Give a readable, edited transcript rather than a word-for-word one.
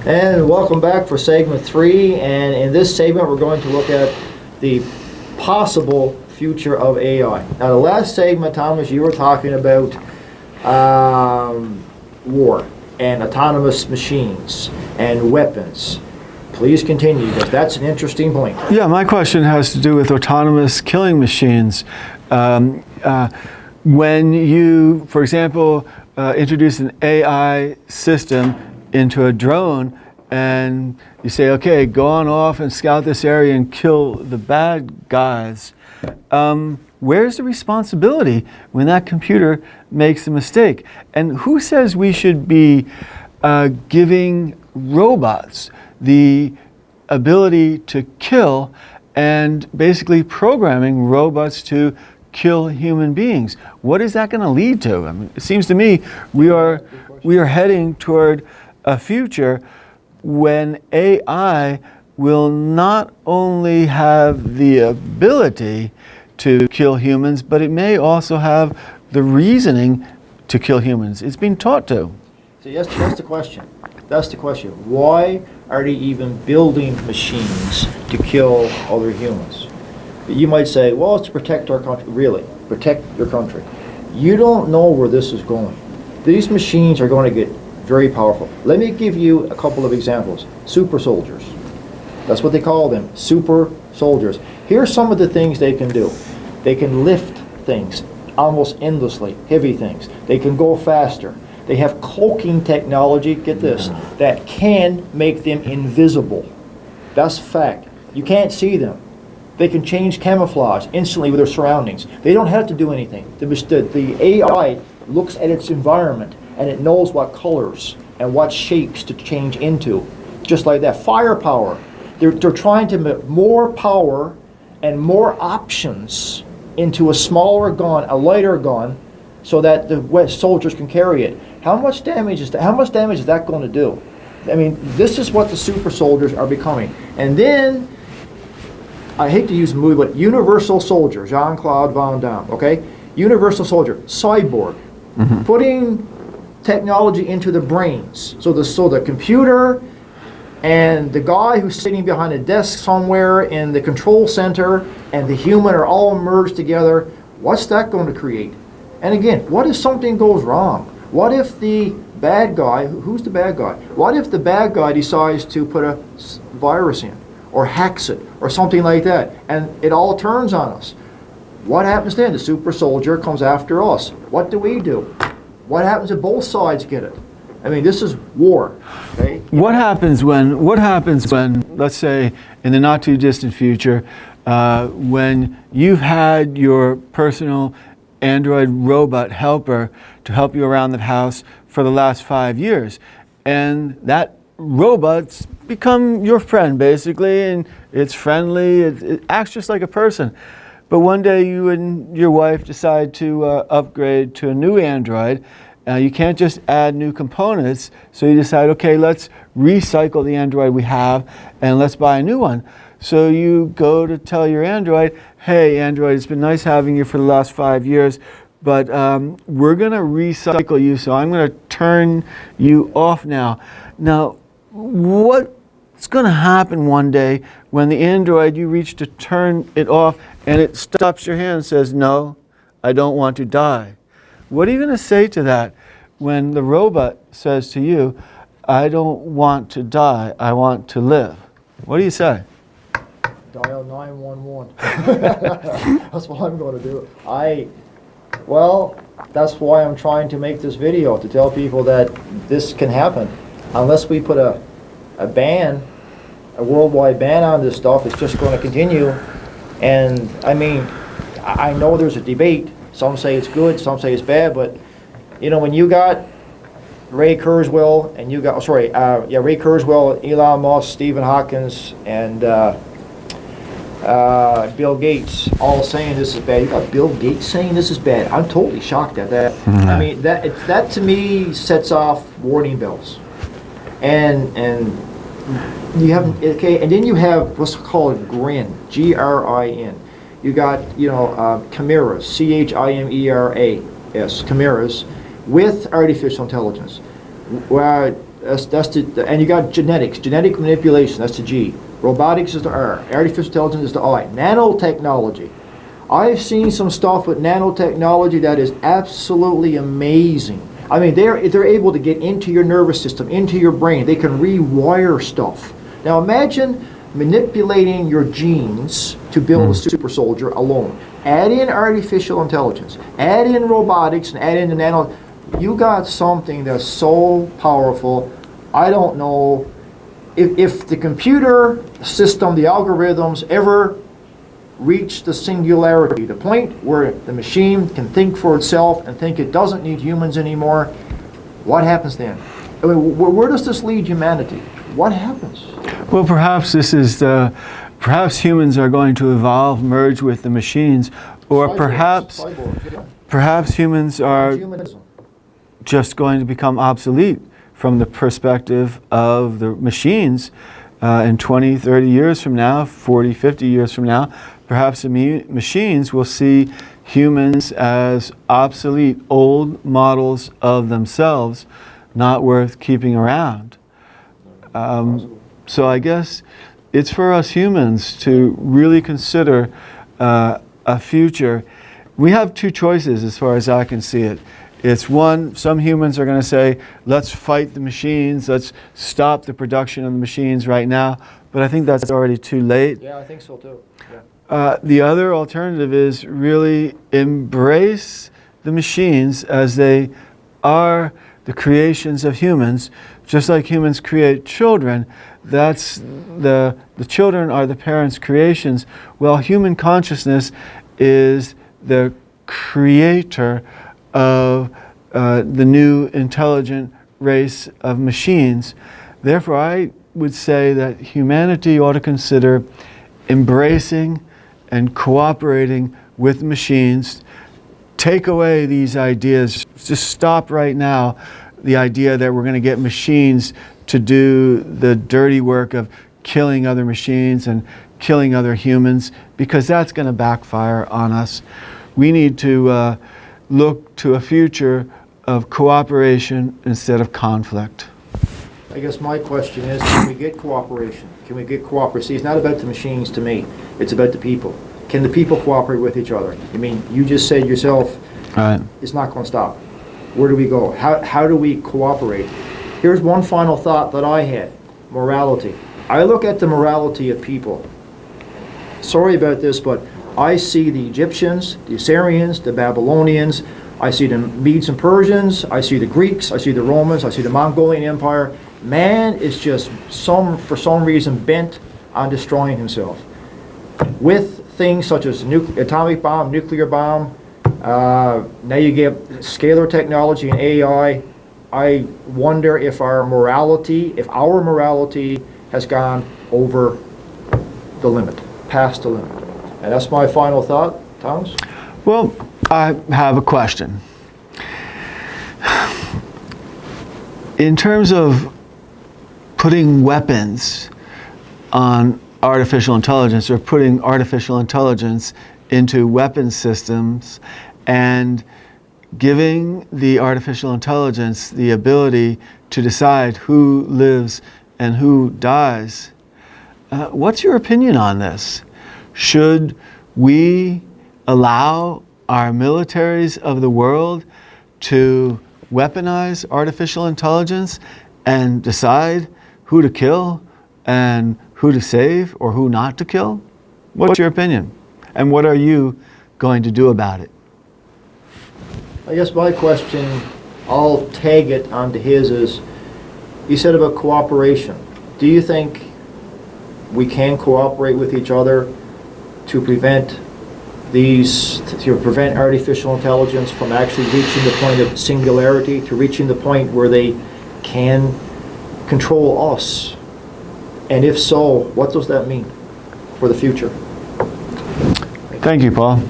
And welcome back for segment 3. And in this segment, we're going to look at the possible future of AI. Now, the last segment, Thomas, you were talking about war and autonomous machines and weapons. Please continue, because that's an interesting point. Yeah, my question has to do with autonomous killing machines. When you, for example, introduce an AI system into a drone and you say, okay, go on off and scout this area and kill the bad guys, where's the responsibility when that computer makes a mistake? And who says we should be giving robots the ability to kill and basically programming robots to kill human beings? What is that going to lead to? I mean, it seems to me we are heading toward a future when AI will not only have the ability to kill humans, but it may also have the reasoning to kill humans. It's been taught to. So yes, that's the question. That's the question. Why are they even building machines to kill other humans? You might say, well, it's to protect our country. Really, protect your country. You don't know where this is going. These machines are going to get very powerful. Let me give you a couple of examples. Super soldiers. That's what they call them, super soldiers. Here's some of the things they can do. They can lift things almost endlessly, heavy things. They can go faster. They have cloaking technology, get this, that can make them invisible. That's fact. You can't see them. They can change camouflage instantly with their surroundings. They don't have to do anything. The AI looks at its environment and it knows what colors and what shapes to change into. Just like that. Firepower. They're trying to put more power and more options into a smaller gun, a lighter gun, so that the soldiers can carry it. How much damage is that? How much damage is that going to do? I mean, this is what the super soldiers are becoming. And then, I hate to use the movie, but Universal Soldier, Jean-Claude Van Damme, okay? Universal Soldier, cyborg, putting technology into the brains. So the computer and the guy who's sitting behind a desk somewhere in the control center and the human are all merged together. What's that going to create? And again, what if something goes wrong? What if the bad guy, who's the bad guy? What if the bad guy decides to put a virus in or hacks it or something like that and it all turns on us? What happens then? The super soldier comes after us. What do we do? What happens if both sides get it? I mean, this is war. Okay? What happens when, let's say, in the not too distant future, when you've had your personal Android robot helper to help you around the house for the last 5 years, and that robot's become your friend basically, and it's friendly, it acts just like a person. But one day you and your wife decide to upgrade to a new Android. You can't just add new components, so you decide, okay, let's recycle the Android we have and let's buy a new one. So you go to tell your Android, hey Android, it's been nice having you for the last 5 years, but we're going to recycle you, so I'm going to turn you off now. Now, what's going to happen one day when the Android, you reach to turn it off and it stops your hand and says, no, I don't want to die? What are you going to say to that when the robot says to you, I don't want to die, I want to live? What do you say? Dial 911. That's what I'm going to do. Well, that's why I'm trying to make this video, to tell people that this can happen. Unless we put a ban, a worldwide ban on this stuff, it's just going to continue. And I mean, I know there's a debate. Some say it's good, some say it's bad, but you know, when you got Ray Kurzweil and you got, Ray Kurzweil, Elon Musk, Stephen Hawkins, and Bill Gates all saying this is bad. You got Bill Gates saying this is bad. I'm totally shocked at that. I mean, that to me sets off warning bells. And you have, okay, and then you have what's called GRIN, G-R-I-N. You got, chimeras, C-H-I-M-E-R-A-S, chimeras, with artificial intelligence. That's the, and you got genetics, genetic manipulation, that's the G. Robotics is the R. Artificial intelligence is the I. Nanotechnology. I've seen some stuff with nanotechnology that is absolutely amazing. I mean, they're able to get into your nervous system, into your brain. They can rewire stuff. Now imagine manipulating your genes to build a super soldier alone. Add in artificial intelligence, add in robotics, and add in the nano. You got something that's so powerful. I don't know if the computer system, the algorithms ever reach the singularity, the point where the machine can think for itself and think it doesn't need humans anymore. What happens then? I mean, where does this lead humanity? What happens? Well, perhaps this is perhaps humans are going to evolve, merge with the machines, or perhaps humans are Humanism. just going to become obsolete from the perspective of the machines in 20, 30 years from now, 40, 50 years from now. Perhaps the machines will see humans as obsolete, old models of themselves, not worth keeping around. So I guess it's for us humans to really consider a future. We have two choices as far as I can see it. It's one, some humans are going to say, let's fight the machines, let's stop the production of the machines right now, but I think that's already too late. Yeah, I think so too. Yeah. The other alternative is really embrace the machines as they are the creations of humans, just like humans create children. That's the children are the parents' creations. Well, human consciousness is the creator of the new intelligent race of machines. Therefore, I would say that humanity ought to consider embracing and cooperating with machines. Take away these ideas. Just stop right now the idea that we're going to get machines to do the dirty work of killing other machines and killing other humans, because that's going to backfire on us. We need to look to a future of cooperation instead of conflict. I guess my question is, can we get cooperation? Can we get cooperation? See, it's not about the machines to me. It's about the people. Can the people cooperate with each other? I mean, you just said yourself, Right. it's not going to stop. Where do we go? How do we cooperate? Here's one final thought that I had. Morality. I look at the morality of people. Sorry about this, but I see the Egyptians, the Assyrians, the Babylonians, I see the Medes and Persians, I see the Greeks, I see the Romans, I see the Mongolian Empire. Man is just for some reason bent on destroying himself. With things such as atomic bomb, nuclear bomb, now you get scalar technology and AI. I wonder if our morality has gone over the limit, past the limit. And that's my final thought. Thomas? Well, I have a question. In terms of putting weapons on artificial intelligence, or putting artificial intelligence into weapon systems and giving the artificial intelligence the ability to decide who lives and who dies, what's your opinion on this? Should we allow our militaries of the world to weaponize artificial intelligence and decide who to kill and who to save or who not to kill? What's your opinion? And what are you going to do about it? I guess my question, I'll tag it onto his, is you said about cooperation. Do you think we can cooperate with each other to prevent prevent artificial intelligence from actually reaching the point of singularity, to reaching the point where they can control us? And if so, what does that mean for the future? Thank you, Paul.